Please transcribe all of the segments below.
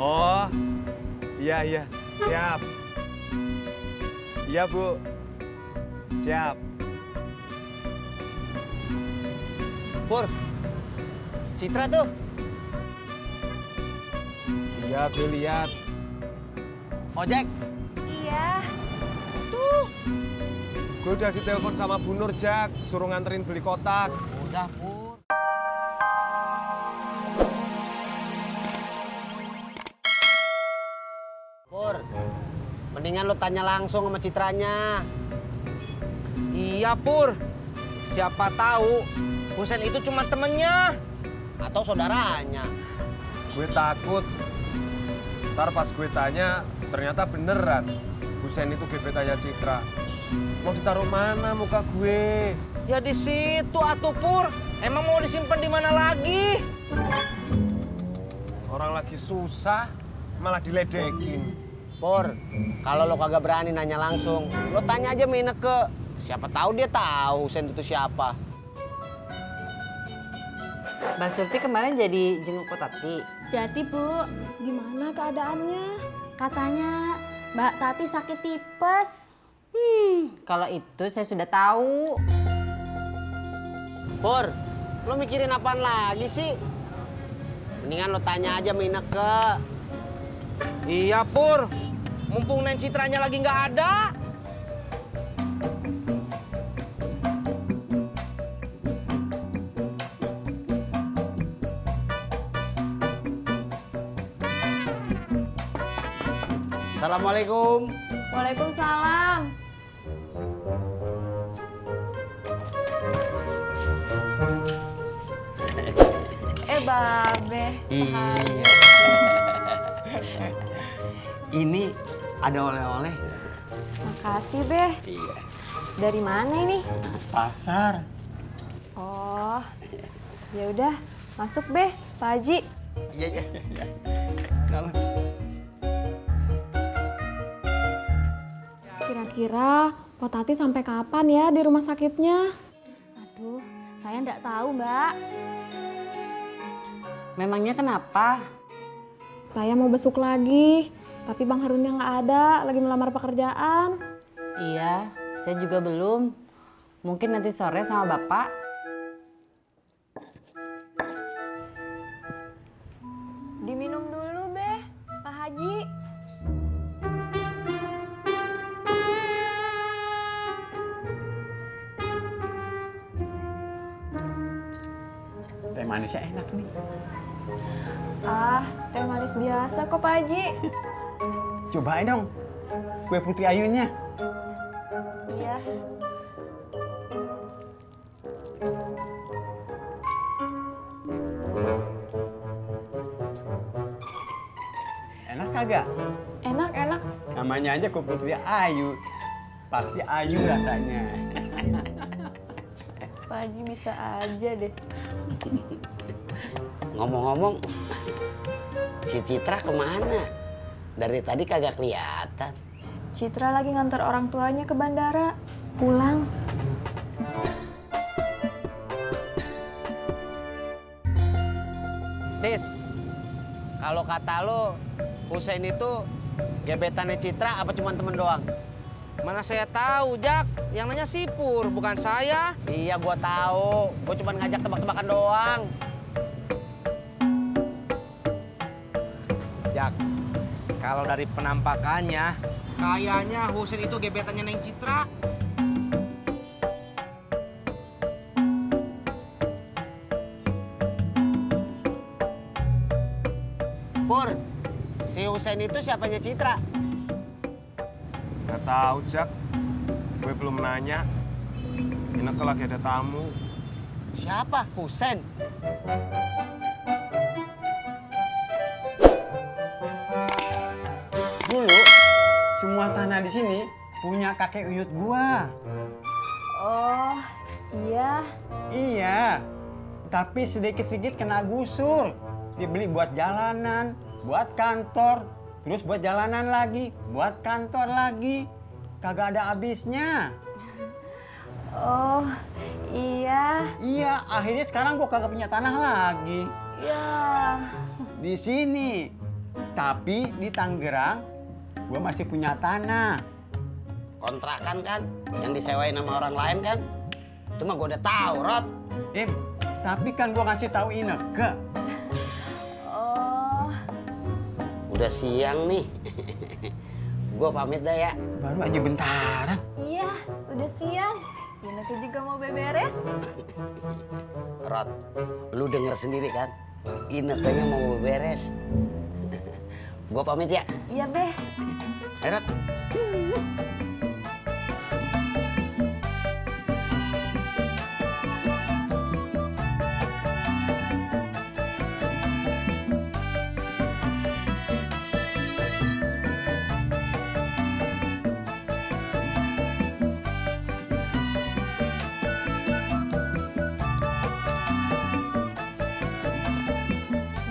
Oh, iya, iya. Siap. Iya, Bu. Siap. Pur, Citra tuh. Iya, gue lihat. Ojek. Iya. Tuh. Gue udah ditelepon sama Bu Nur, Jak. Suruh nganterin beli kotak. Udah, Pur. Pur, mendingan lo tanya langsung sama Citranya. Iya, Pur. Siapa tahu Husen itu cuma temennya. Atau saudaranya. Gue takut. Ntar pas gue tanya, ternyata beneran. Husen itu gebetannya Citra. Mau ditaruh mana muka gue? Ya di situ atuh, Pur. Emang mau disimpan di mana lagi? Orang lagi susah, malah diledekin. Pur, kalau lo kagak berani nanya langsung, lo tanya aja sama Ineke. Siapa tahu dia tahu Husen itu siapa. Mbak Surti kemarin jadi jenguk Ko Tati. Jadi, Bu, gimana keadaannya? Katanya Mbak Tati sakit tipes. Kalau itu saya sudah tahu. Pur, lo mikirin apaan lagi sih? Mendingan lo tanya aja sama Ineke. Iya, Pur. Mumpung Nen Citranya lagi nggak ada. Assalamualaikum. Waalaikumsalam. Babe. Iya. Ini ada oleh-oleh. Makasih, Be. Iya. Dari mana ini? Pasar. Oh. Ya udah, masuk, Be, Pak Haji. Iya, iya. Kira-kira Ko Tati sampai kapan ya di rumah sakitnya? Aduh, saya nggak tahu, Mbak. Memangnya kenapa? Saya mau besuk lagi, tapi Bang Harunnya nggak ada, lagi melamar pekerjaan. Iya, saya juga belum. Mungkin nanti sore sama Bapak. Diminum dulu, Beh, Pak Haji. Teh manisnya enak nih. Ah, teh manis biasa kok, Pak Haji. Cobain dong kue putri ayunya. Iya. Enak kagak? Enak, enak. Namanya aja kue putri ayu. Pasti ayu rasanya. Pak Haji bisa aja deh. Ngomong-ngomong, si Citra kemana? Dari tadi kagak kelihatan. Citra lagi ngantar orang tuanya ke bandara. Pulang. Tis, kalau kata lo, Husen itu gebetannya Citra apa cuma temen doang? Mana saya tahu, Jak. Yang nanya si Pur, bukan saya. Iya, gua tahu. Gua cuma ngajak tebak-tebakan doang. Jak, kalau dari penampakannya, kayaknya Husen itu gebetannya Neng Citra. Pur, si Husen itu siapanya Citra? Gak tahu, Jak. Gue belum nanya. Ineke lagi ada tamu. Siapa? Husen? Dulu semua tanah di sini punya kakek uyut gua. Oh, iya. Iya. Tapi sedikit-sedikit kena gusur. Dibeli buat jalanan, buat kantor, terus buat jalanan lagi, buat kantor lagi. Kagak ada habisnya. Oh, iya. Iya, akhirnya sekarang gua kagak punya tanah lagi. Ya. Di sini Tapi di Tangerang gue masih punya tanah. Kontrakan kan yang disewain sama orang lain kan? Itu mah gue udah tahu, Rod. Tapi kan gue ngasih tahu Ineke. Oh, Udah siang nih. Gue pamit dah ya. Baru aja bentaran. iya, udah siang. Ineke juga mau beberes. Rod, lu denger sendiri kan? Inekenya mau beres. Gue pamit ya. Iya, Beh. Ayo, Rod.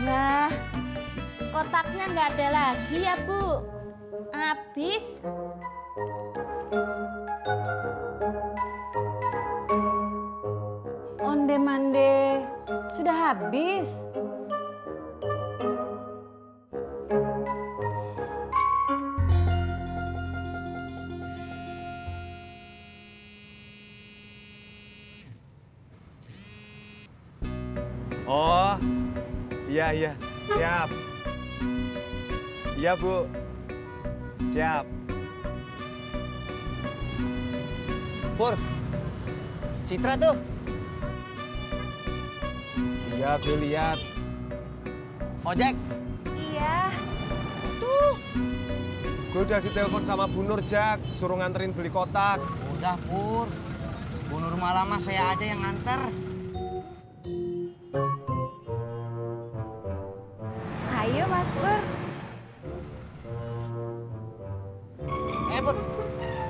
Wah, kotaknya nggak ada lagi ya, Bu. Habis. Onde-mande sudah habis. Oh, iya, siap. Iya, Bu. Siap. Pur, Citra tuh. Iya, gue lihat. Ojek. Iya. Gue udah ditelepon sama Bu Nur, Jak. Suruh nganterin beli kotak. Udah, Pur. Bu Nur Malama saya aja yang nganter. Ayo, Mas Pur. Pur,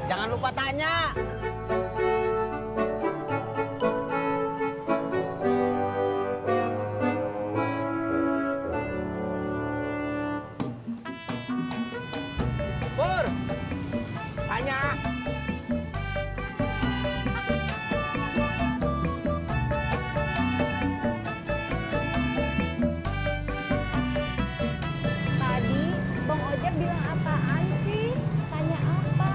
jangan lupa tanya. Pur, tanya. Tadi Bang Ojek bilang apaan sih? Tanya apa?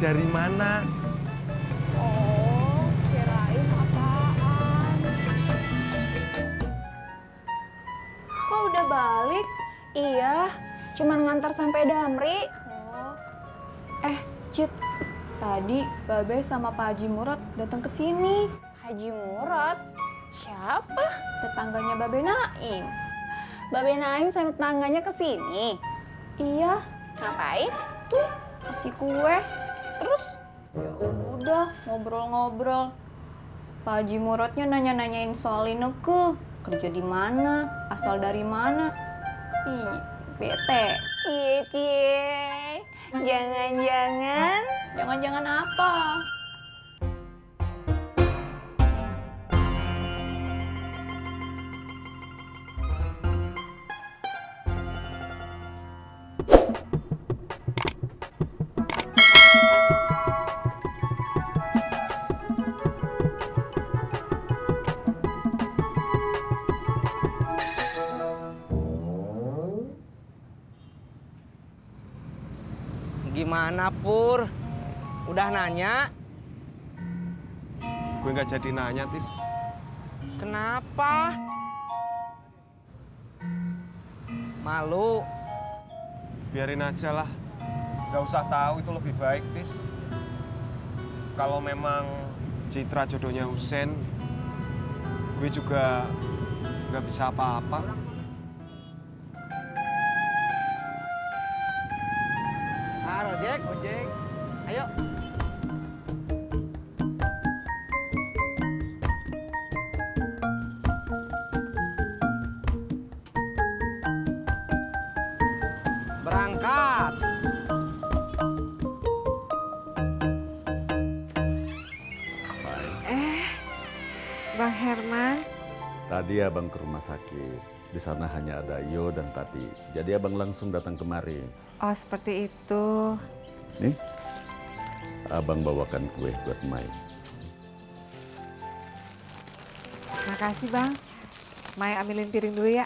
Dari mana? Oh, kirain apaan? Kok udah balik? Iya, cuman ngantar sampai Damri. Oh. Cit, tadi Babe sama Pak Haji Murad datang ke sini. Haji Murad? Siapa? Tetangganya Babe Naim. Babe Naim sama tetangganya ke sini? Iya. Ngapain? Tuh, kasih kue. Terus? Ya udah, ngobrol-ngobrol. Pak Haji Muradnya nanya-nanyain soal Ineke. Kerja di mana? Asal dari mana? Ih, bete. Cie. Jangan-jangan? Jangan-jangan apa? Gimana, Pur? Udah nanya? Gue nggak jadi nanya, Tis. Kenapa? Malu? Biarin aja lah. Nggak usah tahu, itu lebih baik, Tis. Kalau memang Citra jodohnya Husen, gue juga nggak bisa apa-apa. Ojek. Ayo. Berangkat. Bang Herman, Tadi abang ke rumah sakit. Di sana hanya ada Yo dan Tati. Jadi abang langsung datang kemari. oh seperti itu. Nih, abang bawakan kue buat Mai. Makasih Bang. Mai ambilin piring dulu ya.